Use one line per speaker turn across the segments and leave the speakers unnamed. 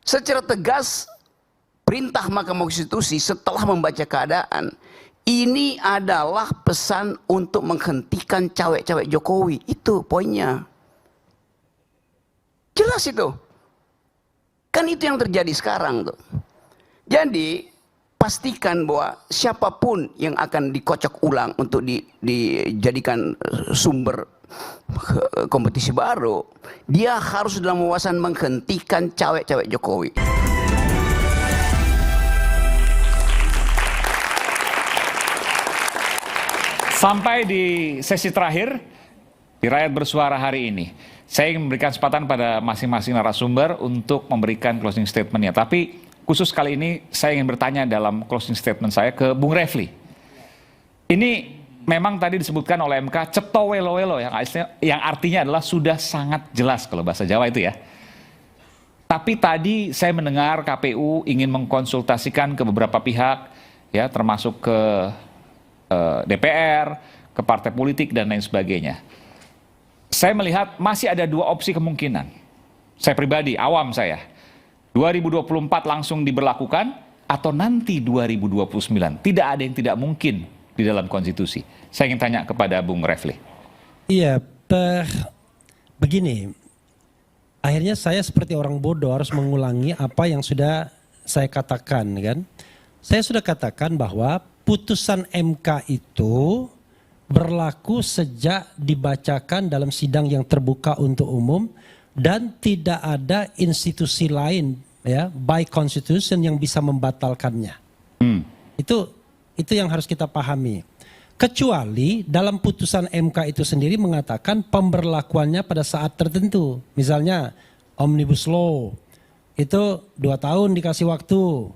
secara tegas perintah Mahkamah Konstitusi setelah membaca keadaan, ini adalah pesan untuk menghentikan cawe-cawe Jokowi. Itu poinnya. Jelas itu. Kan itu yang terjadi sekarang tuh. Jadi pastikan bahwa siapapun yang akan dikocok ulang untuk dijadikan sumber kompetisi baru, dia harus dalam wawasan menghentikan cawe-cawe Jokowi.
Sampai di sesi terakhir di Rakyat Bersuara hari ini, saya ingin memberikan kesempatan pada masing-masing narasumber untuk memberikan closing statement-nya. Tapi khusus kali ini saya ingin bertanya dalam closing statement saya ke Bung Refli. Ini memang tadi disebutkan oleh MK cetha welo-welo yang artinya adalah sudah sangat jelas kalau bahasa Jawa itu ya. Tapi tadi saya mendengar KPU ingin mengkonsultasikan ke beberapa pihak ya, termasuk ke DPR, ke partai politik dan lain sebagainya. Saya melihat masih ada dua opsi kemungkinan. Saya pribadi, awam saya. 2024 langsung diberlakukan atau nanti 2029. Tidak ada yang tidak mungkin di dalam konstitusi. Saya ingin tanya kepada Bung Refli.
Iya, begini. Akhirnya saya seperti orang bodoh harus mengulangi apa yang sudah saya katakan, kan? Saya sudah katakan bahwa putusan MK itu berlaku sejak dibacakan dalam sidang yang terbuka untuk umum dan tidak ada institusi lain ya by constitution yang bisa membatalkannya. Itu yang harus kita pahami. Kecuali dalam putusan MK itu sendiri mengatakan pemberlakuannya pada saat tertentu. Misalnya Omnibus Law itu 2 tahun dikasih waktu.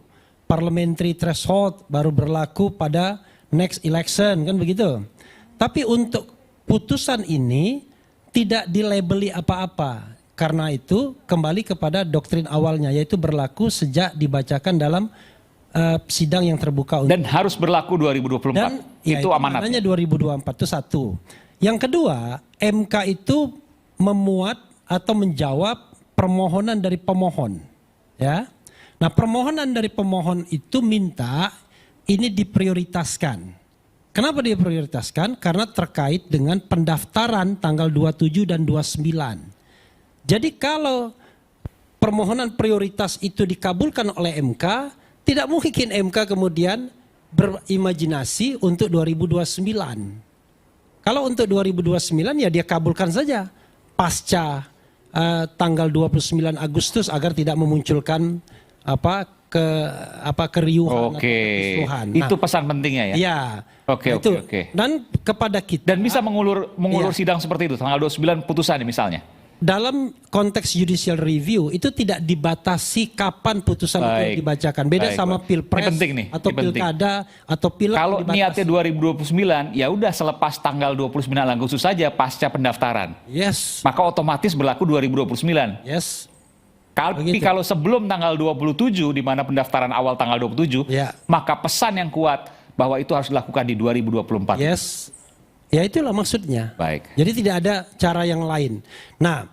Parliamentary threshold baru berlaku pada next election, kan begitu. Tapi untuk putusan ini tidak dilabeli apa-apa. Karena itu kembali kepada doktrin awalnya, yaitu berlaku sejak dibacakan dalam sidang yang terbuka.
Dan harus berlaku 2024.
Dan,
itu
ya,
amanatnya.
2024 itu satu. Yang kedua, MK itu memuat atau menjawab permohonan dari pemohon. Ya. Nah, permohonan dari pemohon itu minta ini diprioritaskan. Kenapa diprioritaskan? Karena terkait dengan pendaftaran tanggal 27 dan 29. Jadi kalau permohonan prioritas itu dikabulkan oleh MK, tidak mungkin MK kemudian berimajinasi untuk 2029. Kalau untuk 2029 ya dia kabulkan saja pasca tanggal 29 Agustus agar tidak memunculkan keriuhan atau kerusuhan. Nah,
itu pesan pentingnya ya.
Iya.
Oke.
Dan kepada kita
dan bisa mengulur sidang seperti itu tanggal 29 putusan misalnya.
Dalam konteks judicial review itu tidak dibatasi kapan putusan itu dibacakan. Beda sama pilpres atau pilkada atau pileg.
Kalau niatnya 2029 ya udah selepas tanggal 29 Agustus saja pasca pendaftaran.
Yes.
Maka otomatis berlaku 2029.
Yes.
Tapi kalau sebelum tanggal 27 di mana pendaftaran awal tanggal 27, maka pesan yang kuat bahwa itu harus dilakukan di 2024.
Yes. Ya itulah maksudnya.
Baik.
Jadi tidak ada cara yang lain. Nah,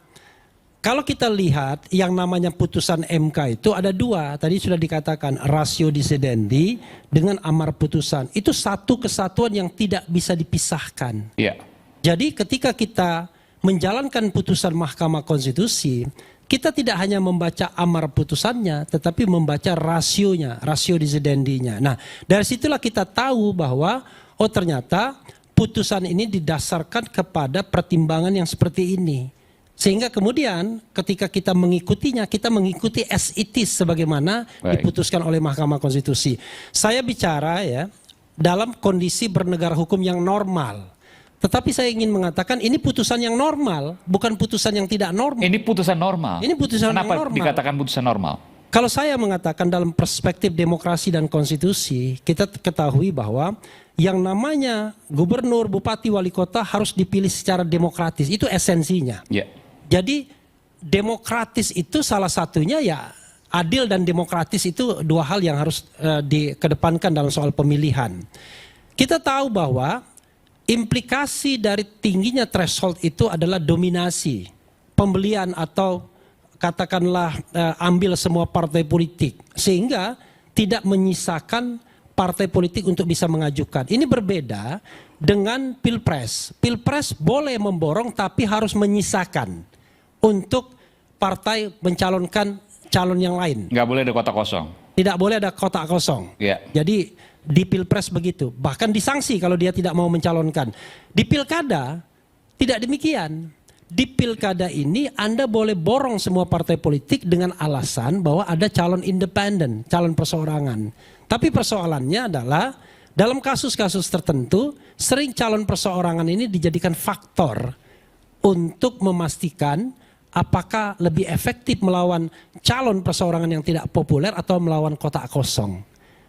kalau kita lihat yang namanya putusan MK itu ada dua. Tadi sudah dikatakan ratio decidendi dengan amar putusan. Itu satu kesatuan yang tidak bisa dipisahkan.
Iya.
Jadi ketika kita menjalankan putusan Mahkamah Konstitusi, kita tidak hanya membaca amar putusannya, tetapi membaca rasionya, rasio decidendinya. Nah, dari situlah kita tahu bahwa oh ternyata putusan ini didasarkan kepada pertimbangan yang seperti ini. Sehingga kemudian ketika kita mengikutinya, kita mengikuti as it is sebagaimana diputuskan oleh Mahkamah Konstitusi. Saya bicara ya dalam kondisi bernegara hukum yang normal. Tetapi saya ingin mengatakan ini putusan yang normal, bukan putusan yang tidak normal.
Ini putusan normal.
Ini putusan
Kenapa
yang normal.
Dikatakan putusan normal?
Kalau saya mengatakan dalam perspektif demokrasi dan konstitusi, kita ketahui bahwa yang namanya gubernur, bupati, wali kota harus dipilih secara demokratis. Itu esensinya.
Yeah.
Jadi demokratis itu salah satunya ya adil dan demokratis itu dua hal yang harus dikedepankan dalam soal pemilihan. Kita tahu bahwa implikasi dari tingginya threshold itu adalah dominasi, pembelian atau katakanlah ambil semua partai politik sehingga tidak menyisakan partai politik untuk bisa mengajukan. Ini berbeda dengan Pilpres. Pilpres boleh memborong tapi harus menyisakan untuk partai mencalonkan calon yang lain.
Nggak boleh ada kotak kosong.
Tidak boleh ada kotak kosong.
Ya.
Jadi di Pilpres begitu. Bahkan disanksi kalau dia tidak mau mencalonkan. Di Pilkada tidak demikian. Di Pilkada ini Anda boleh borong semua partai politik dengan alasan bahwa ada calon independen, calon perseorangan. Tapi persoalannya adalah dalam kasus-kasus tertentu sering calon perseorangan ini dijadikan faktor untuk memastikan apakah lebih efektif melawan calon perseorangan yang tidak populer atau melawan kotak kosong.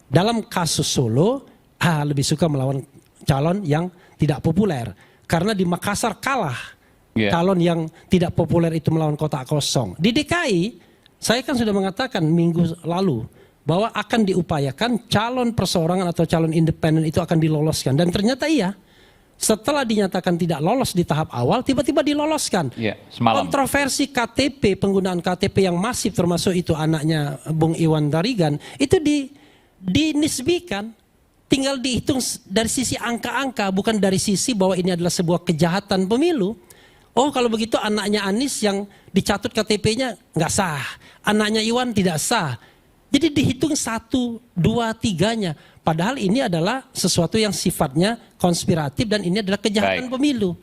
Dalam kasus Solo, lebih suka melawan calon yang tidak populer. Karena di Makassar kalah. Calon yang tidak populer itu melawan kotak kosong. Di DKI, saya kan sudah mengatakan minggu lalu bahwa akan diupayakan calon perseorangan atau calon independen itu akan diloloskan. Dan ternyata iya, setelah dinyatakan tidak lolos di tahap awal, tiba-tiba diloloskan.
Semalam.
Kontroversi KTP, penggunaan KTP yang masif termasuk itu anaknya Bung Iwan Tarigan, itu dinisbikan. Tinggal dihitung dari sisi angka-angka, bukan dari sisi bahwa ini adalah sebuah kejahatan pemilu. Oh kalau begitu anaknya Anies yang dicatut KTP-nya nggak sah. Anaknya Iwan tidak sah. Jadi dihitung 1, 2, 3-nya. Padahal ini adalah sesuatu yang sifatnya konspiratif dan ini adalah kejahatan pemilu.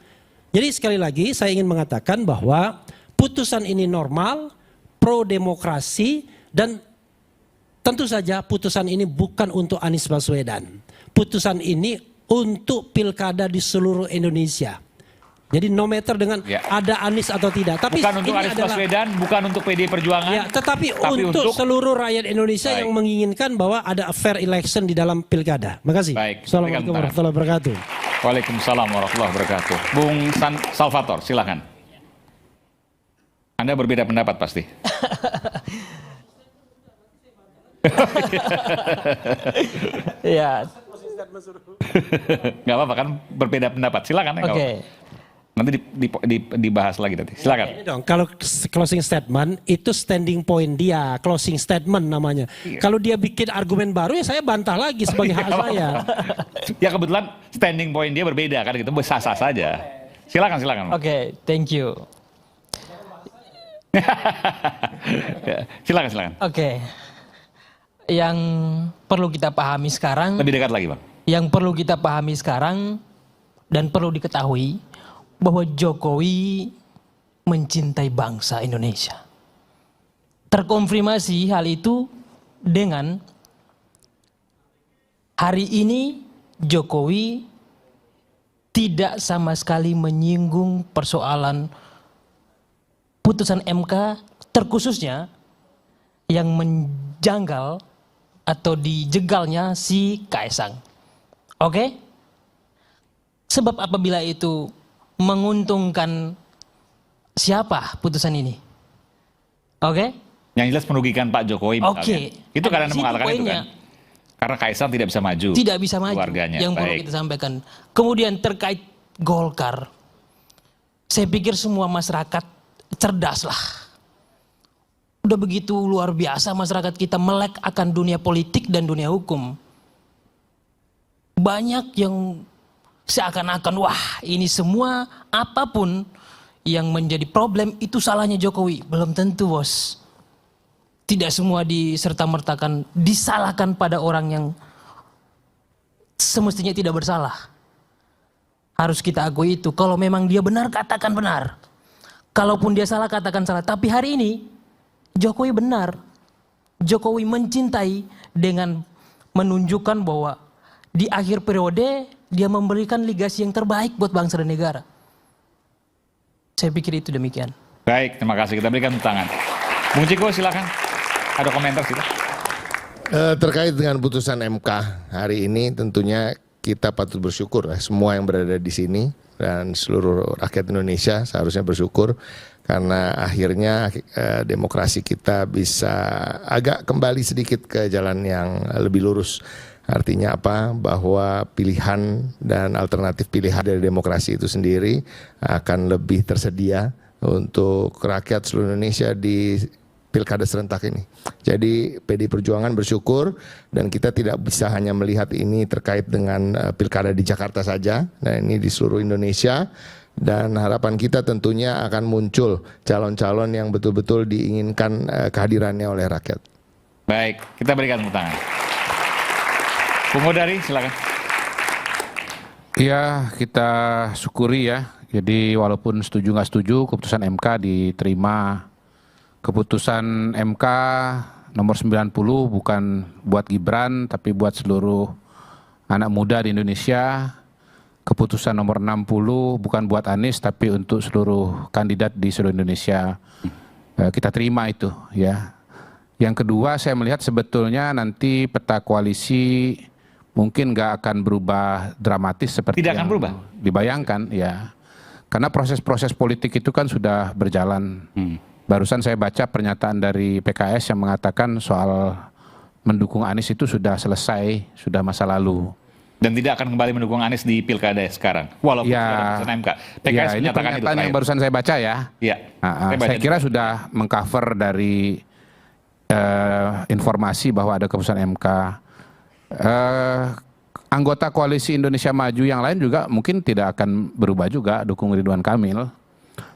Jadi sekali lagi saya ingin mengatakan bahwa putusan ini normal, pro demokrasi dan tentu saja putusan ini bukan untuk Anies Baswedan. Putusan ini untuk pilkada di seluruh Indonesia. Jadi no matter dengan ada Anies atau tidak. Tapi
bukan untuk
ini
Anies
adalah,
Baswedan, bukan untuk PD Perjuangan.
Ya, tetapi untuk seluruh rakyat Indonesia yang menginginkan bahwa ada fair election di dalam pilkada. Makasih. Assalamualaikum warahmatullahi wabarakatuh.
Waalaikumsalam warahmatullahi wabarakatuh. Bung Salvator, silakan. Anda berbeda pendapat pasti.
Ya.
Gak apa-apa kan berbeda pendapat. Silakan.
Oke.
Nanti dibahas lagi nanti. Silakan.
Ini dong, kalau closing statement itu standing point dia, closing statement namanya. Kalau dia bikin argumen baru ya saya bantah lagi sebagai hak saya.
Ya kebetulan standing point dia berbeda kan gitu, sah-sah saja. Silakan.
Oke, thank you.
Silakan.
Oke. Yang perlu kita pahami sekarang.
Lebih dekat lagi, Bang.
Yang perlu kita pahami sekarang dan perlu diketahui bahwa Jokowi mencintai bangsa Indonesia. Terkonfirmasi hal itu dengan hari ini Jokowi tidak sama sekali menyinggung persoalan putusan MK, terkhususnya yang menjanggal atau dijegalnya si Kaisang. Oke? Sebab apabila itu menguntungkan siapa putusan ini? Oke?
Yang jelas merugikan Pak Jokowi misalnya.
Oke.
Itu karena Anda mengatakan itu
poinnya.
kan? Karena Kaisang tidak bisa maju.
Tidak bisa maju.
Keluarganya.
Yang perlu kita sampaikan. Kemudian terkait Golkar. Saya pikir semua masyarakat cerdas lah. Udah begitu luar biasa masyarakat kita melek akan dunia politik dan dunia hukum. Banyak yang seakan-akan wah ini semua apapun yang menjadi problem itu salahnya Jokowi. Belum tentu bos. Tidak semua diserta-mertakan disalahkan pada orang yang semestinya tidak bersalah. Harus kita akui itu. Kalau memang dia benar katakan benar. Kalaupun dia salah katakan salah. Tapi hari ini Jokowi benar. Jokowi mencintai dengan menunjukkan bahwa di akhir periode dia memberikan legasi yang terbaik buat bangsa dan negara. Saya pikir itu demikian.
Baik, terima kasih. Kita berikan tepuk tangan. Bung Ciko silakan. Ada komentar silakan.
Terkait dengan putusan MK hari ini tentunya kita patut bersyukur semua yang berada di sini dan seluruh rakyat Indonesia seharusnya bersyukur karena akhirnya demokrasi kita bisa agak kembali sedikit ke jalan yang lebih lurus. Artinya apa? Bahwa pilihan dan alternatif pilihan dari demokrasi itu sendiri akan lebih tersedia untuk rakyat seluruh Indonesia di pilkada serentak ini. Jadi PDI Perjuangan bersyukur, dan kita tidak bisa hanya melihat ini terkait dengan pilkada di Jakarta saja, nah ini di seluruh Indonesia, dan harapan kita tentunya akan muncul calon-calon yang betul-betul diinginkan kehadirannya oleh rakyat.
Baik, kita berikan tepuk tangan. Bung Hodari, silakan.
Ya, kita syukuri ya. Jadi walaupun setuju nggak setuju, keputusan MK diterima. Keputusan MK nomor 90 bukan buat Gibran, tapi buat seluruh anak muda di Indonesia. Keputusan nomor 60 bukan buat Anies, tapi untuk seluruh kandidat di seluruh Indonesia. Kita terima itu ya. Yang kedua, saya melihat sebetulnya nanti peta koalisi mungkin nggak akan berubah dramatis seperti
Tidak akan
yang
berubah?
dibayangkan ya. Karena proses-proses politik itu kan sudah berjalan. Barusan saya baca pernyataan dari PKS yang mengatakan soal mendukung Anies itu sudah selesai, sudah masa lalu.
Dan tidak akan kembali mendukung Anies di pilkada sekarang, walaupun
Ya,
sudah ada keputusan MK. PKS
ya, ini
menyatakan itu
pernyataan yang
terakhir.
barusan saya baca ya.
Iya.
Saya
baca
kira sudah mengcover dari informasi bahwa ada keputusan MK. Anggota koalisi Indonesia Maju yang lain juga mungkin tidak akan berubah juga dukung Ridwan Kamil.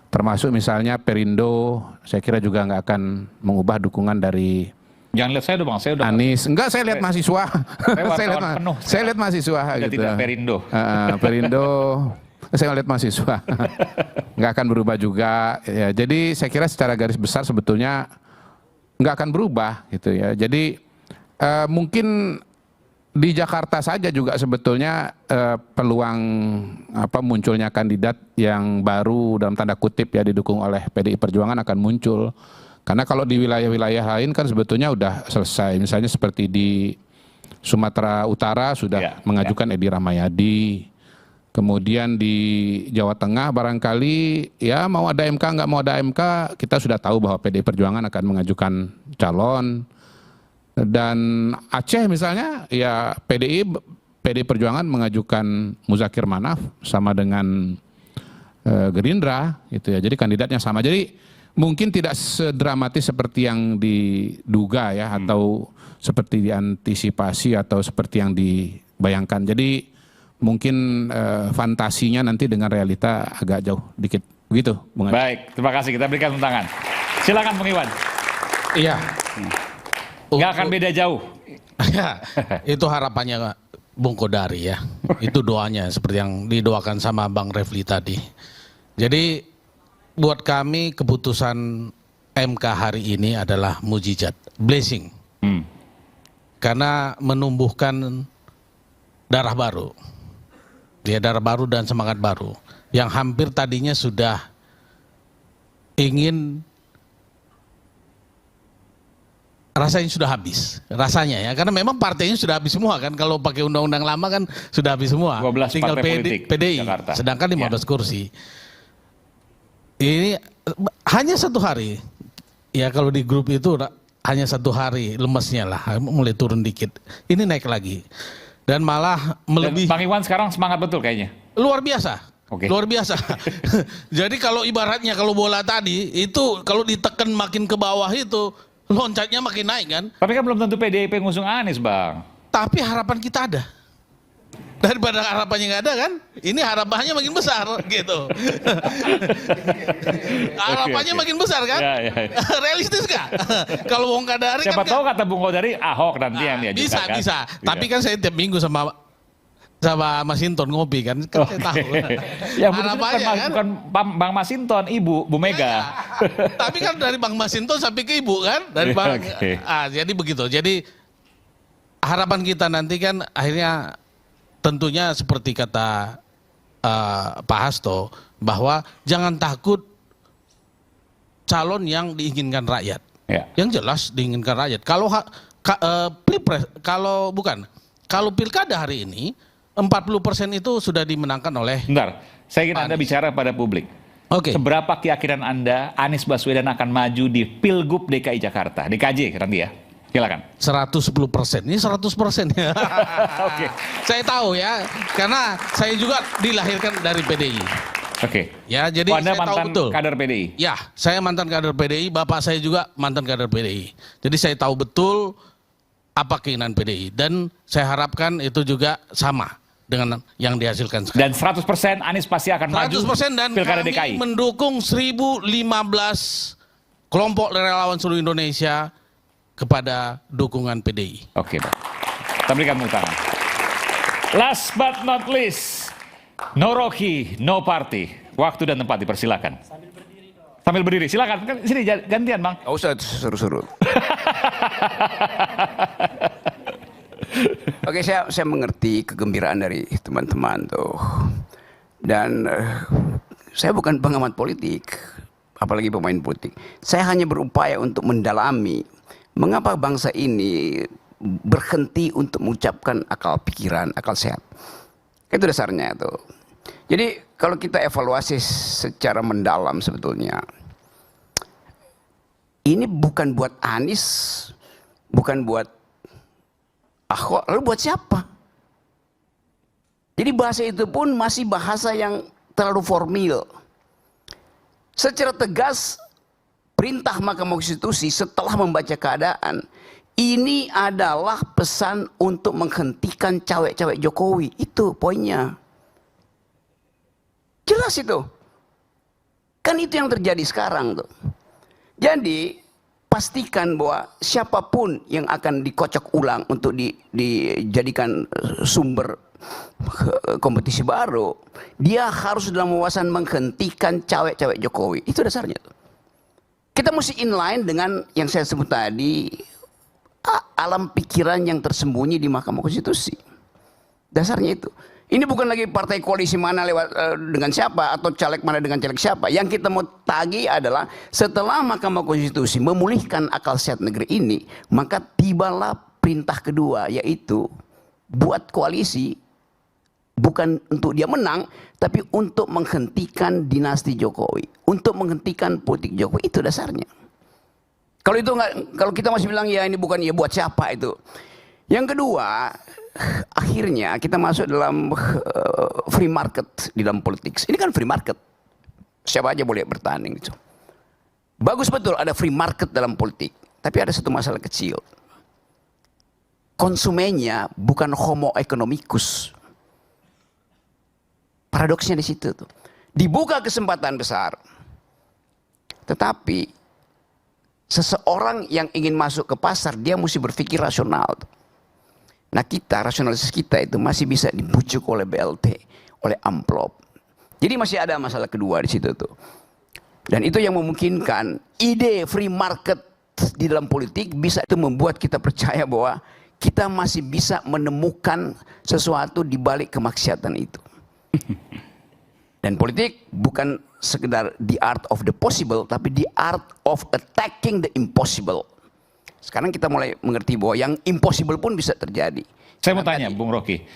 Termasuk misalnya Perindo, saya kira juga nggak akan mengubah dukungan dari
Jangan lihat saya dong Bang, saya udah
Anies. Enggak, saya lihat mahasiswa.
wartawan penuh.
Saya lihat mahasiswa
Sudah
gitu.
tidak Perindo.
Perindo, saya lihat mahasiswa. Nggak akan berubah juga. Ya, jadi saya kira secara garis besar sebetulnya nggak akan berubah gitu ya. Jadi mungkin di Jakarta saja juga sebetulnya peluang munculnya kandidat yang baru dalam tanda kutip ya didukung oleh PDI Perjuangan akan muncul. Karena kalau di wilayah-wilayah lain kan sebetulnya udah selesai. Misalnya seperti di Sumatera Utara sudah mengajukan Edi Rahmayadi. Kemudian di Jawa Tengah barangkali ya mau ada MK nggak mau ada MK, kita sudah tahu bahwa PDI Perjuangan akan mengajukan calon. Dan Aceh misalnya ya PDI Perjuangan mengajukan Muzakir Manaf sama dengan Gerindra gitu ya. Jadi kandidatnya sama. Jadi mungkin tidak sedramatis seperti yang diduga ya atau seperti diantisipasi atau seperti yang dibayangkan. Jadi mungkin fantasinya nanti dengan realita agak jauh dikit. Begitu, Bung Adi.
Baik, terima kasih. Kita berikan tepuk tangan. Silakan Bung Iwan.
Iya.
Nggak akan beda jauh.
Ya, itu harapannya Bung Kodari ya. Itu doanya seperti yang didoakan sama Bang Refli tadi. Jadi buat kami keputusan MK hari ini adalah mujizat, blessing. Karena menumbuhkan darah baru. Ya, darah baru dan semangat baru. Yang hampir tadinya sudah ingin rasanya sudah habis, rasanya ya, karena memang partainya sudah habis semua kan, kalau pakai undang-undang lama kan sudah habis semua.
12
tinggal
partai politik
PDI,
Jakarta.
sedangkan 15 kursi. Ini hanya satu hari, ya kalau di grup itu hanya satu hari lemesnya lah, mulai turun dikit. Ini naik lagi, dan malah melebihi.
Bang Iwan sekarang semangat betul kayaknya.
Luar biasa.
Oke.
Luar biasa. Jadi kalau ibaratnya kalau bola tadi itu kalau ditekan makin ke bawah itu loncatnya makin naik kan.
Tapi kan belum tentu PDIP ngusung Anies, Bang.
Tapi harapan kita ada. Daripada harapannya nggak ada kan, ini harapannya makin besar gitu. Harapannya makin besar kan?
Ya.
Realistis nggak? Kalau Bung Kodari
Siapa
kan
tahu kata Bung Kodari Ahok nanti yang diajukan.
bisa.
Kan?
Tapi kan saya tiap minggu sama Mas Hinton ngopi kan, saya tahu.
Ya bukan,
Harapannya kan?
bukan Bang Masinton, Ibu, Bu Mega.
Tapi kan dari Bang Masinton sampai ke Ibu kan, dari Bang. Jadi begitu. Jadi harapan kita nanti kan akhirnya tentunya seperti kata Pak Hasto bahwa jangan takut calon yang diinginkan rakyat.
Ya.
Yang jelas diinginkan rakyat. Kalau pilpres, kalau pilkada hari ini 40% itu sudah dimenangkan oleh.
Bentar, saya ingin Anda bicara pada publik.
Oke.
Seberapa keyakinan Anda Anies Baswedan akan maju di Pilgub DKI Jakarta? DKJ nanti ya. Silakan.
110%. Ini 100% ya.
Oke.
Saya tahu ya, karena saya juga dilahirkan dari PDI.
Oke.
Ya, jadi
Anda
saya tahu
mantan
betul.
kader PDI.
Ya, saya mantan kader PDI, bapak saya juga mantan kader PDI. Jadi saya tahu betul apa keinginan PDI dan saya harapkan itu juga sama dengan yang dihasilkan sekarang.
Dan 100% Anies pasti akan maju
100% dan
Pilkada
kami
DKI.
mendukung 1015 kelompok relawan seluruh Indonesia kepada dukungan PDI.
Oke, Pak. Kita berikan tepuk tangan. Last but not least, no Rocky, no party. Waktu dan tempat dipersilakan. Sambil berdiri, silakan. Kan sini gantian, Bang.
Nggak usah suruh-suruh. Oke, saya mengerti kegembiraan dari teman-teman tuh. Dan saya bukan pengamat politik, apalagi pemain politik. Saya hanya berupaya untuk mendalami mengapa bangsa ini berhenti untuk mengucapkan akal pikiran, akal sehat. Itu dasarnya itu. Jadi kalau kita evaluasi secara mendalam sebetulnya, ini bukan buat Anies, bukan buat Ahok, lalu buat siapa? Jadi bahasa itu pun masih bahasa yang terlalu formal. Secara tegas, perintah Mahkamah Konstitusi setelah membaca keadaan, ini adalah pesan untuk menghentikan cawe-cawe Jokowi. Itu poinnya. Jelas itu. Kan itu yang terjadi sekarang tuh. Jadi pastikan bahwa siapapun yang akan dikocok ulang untuk dijadikan sumber kompetisi baru, dia harus dalam wawasan menghentikan cawe-cawe Jokowi. Itu dasarnya tuh. Kita mesti inline dengan yang saya sebut tadi, alam pikiran yang tersembunyi di Mahkamah Konstitusi. Dasarnya itu. Ini bukan lagi partai koalisi mana lewat dengan siapa atau caleg mana dengan caleg siapa. Yang kita mau tagih adalah setelah Mahkamah Konstitusi memulihkan akal sehat negeri ini, maka tibalah perintah kedua, yaitu buat koalisi bukan untuk dia menang, tapi untuk menghentikan dinasti Jokowi, untuk menghentikan politik Jokowi. Itu dasarnya. Kalau itu nggak, kalau kita masih bilang ya ini bukan ya buat siapa itu. Yang kedua, akhirnya kita masuk dalam free market di dalam politik. Ini kan free market. Siapa aja boleh bertanding gitu. Bagus betul ada free market dalam politik, tapi ada satu masalah kecil. Konsumennya bukan homo economicus. Paradoksnya di situ tuh. Dibuka kesempatan besar. Tetapi seseorang yang ingin masuk ke pasar, dia mesti berpikir rasional tuh. Nah kita, rasionalitas kita itu masih bisa dibujuk oleh BLT, oleh amplop. Jadi masih ada masalah kedua di situ tuh. Dan itu yang memungkinkan ide free market di dalam politik bisa itu membuat kita percaya bahwa kita masih bisa menemukan sesuatu di balik kemaksiatan itu. Dan politik bukan sekedar the art of the possible, tapi the art of attacking the impossible. Sekarang kita mulai mengerti bahwa yang impossible pun bisa terjadi.
Saya mau tanya, Bung Rocky.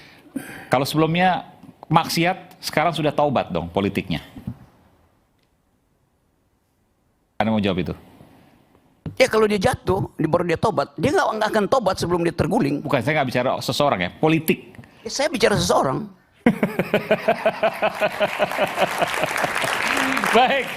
Kalau sebelumnya maksiat, sekarang sudah taubat dong politiknya. Anda mau jawab itu?
Ya kalau dia jatuh, baru dia tobat. Dia nggak akan tobat sebelum dia terguling.
Bukan, saya nggak bicara seseorang ya, politik.
Ya, saya bicara seseorang.
Baik.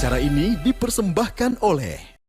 Acara ini dipersembahkan oleh